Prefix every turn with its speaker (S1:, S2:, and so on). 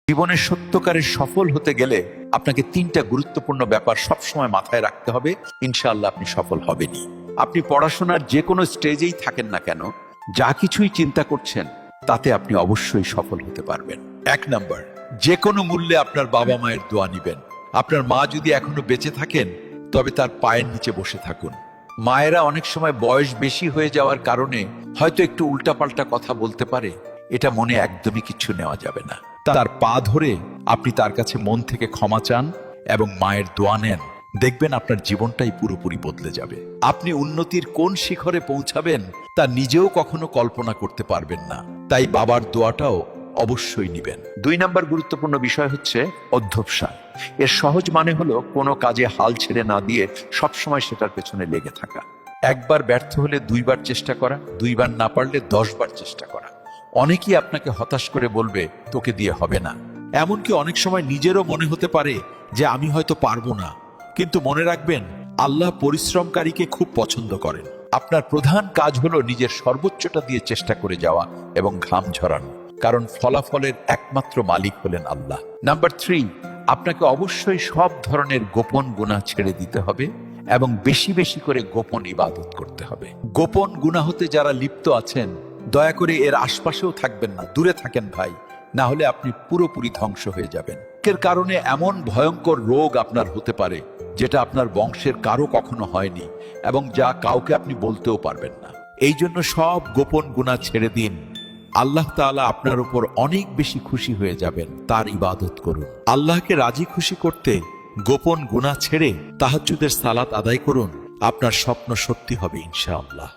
S1: জীবনের সত্যকারের সফল হতে গেলে আপনাকে 3টা গুরুত্বপূর্ণ ব্যাপার সবসময় মাথায় রাখতে হবে। ইনশাআল্লাহ আপনি সফল হবেনই। আপনি পড়াশোনার যে কোনো স্টেজেই থাকেন না কেন, যা কিছুই চিন্তা করছেন তাতে আপনি অবশ্যই সফল হতে পারবেন। 1 নাম্বার, যে কোনো মূল্যে আপনার বাবা মায়ের দোয়া নিবেন। আপনার মা যদি এখনো বেঁচে থাকেন তবে তার পায়ের নিচে বসে থাকুন। মায়েরা অনেক সময় বয়স বেশি হয়ে যাওয়ার কারণে হয়তো একটু উল্টাপাল্টা কথা বলতে পারে, এটা মনে একদমই কিছু নেওয়া যাবে না। তার পা ধরে আপনি তার কাছে মন থেকে ক্ষমা চান এবং মায়ের দোয়া নেন, দেখবেন আপনার জীবনটাই পুরোপুরি বদলে যাবে। আপনি উন্নতির কোন শিখরে পৌঁছাবেন তা নিজেও কখনো কল্পনা করতে পারবেন না, তাই বাবার দোয়াটাও অবশ্যই নিবেন। 2 নাম্বার গুরুত্বপূর্ণ বিষয় হচ্ছে অধ্যবসায়। এর সহজ মানে হলো কোনো কাজে হাল ছেড়ে না দিয়ে সবসময় সেটার পেছনে লেগে থাকা। একবার ব্যর্থ হলে 2 বার চেষ্টা করা, 2 বার না পারলে 10 বার চেষ্টা করা। অনেকেই আপনাকে হতাশ করে বলবে তোকে দিয়ে হবে না। এমনকি অনেক সময় নিজেরও মনে হতে পারে যে আমি হয়তো পারবো না, কিন্তু মনে রাখবেন আল্লাহ পরিশ্রমকারীকে খুব পছন্দ করেন। আপনার প্রধান কাজ হলো নিজের সর্বোচ্চটা দিয়ে চেষ্টা করে যাওয়া এবং ঘাম ঝরানো, কারণ ফলাফলের একমাত্র মালিক হলেন আল্লাহ। নাম্বার 3, আপনাকে অবশ্যই সব ধরনের গোপন গুনাহ ছেড়ে দিতে হবে এবং বেশি বেশি করে গোপন ইবাদত করতে হবে। গোপন গুনাহতে যারা লিপ্ত আছেন দয়া করে এর আশপাশেও থাকবেন না, দূরে থাকেন ভাই, না হলে আপনি পুরোপুরি ধ্বংস হয়ে যাবেন। এর কারণে এমন ভয়ঙ্কর রোগ আপনার হতে পারে যেটা আপনার বংশের কারো কখনো হয়নি এবং যা কাউকে আপনি বলতেও পারবেন না। এই জন্য সব গোপন গুনাহ ছেড়ে দিন। আল্লাহ তাআলা আপনার উপর অনেক বেশি খুশি হয়ে যাবেন। তার ইবাদত করুন। আল্লাহকে রাজি খুশি করতে গোপন গুনাহ ছেড়ে তাহাজ্জুদের সালাত আদায় করুন। আপনার স্বপ্ন সত্যি হবে ইনশাআল্লাহ।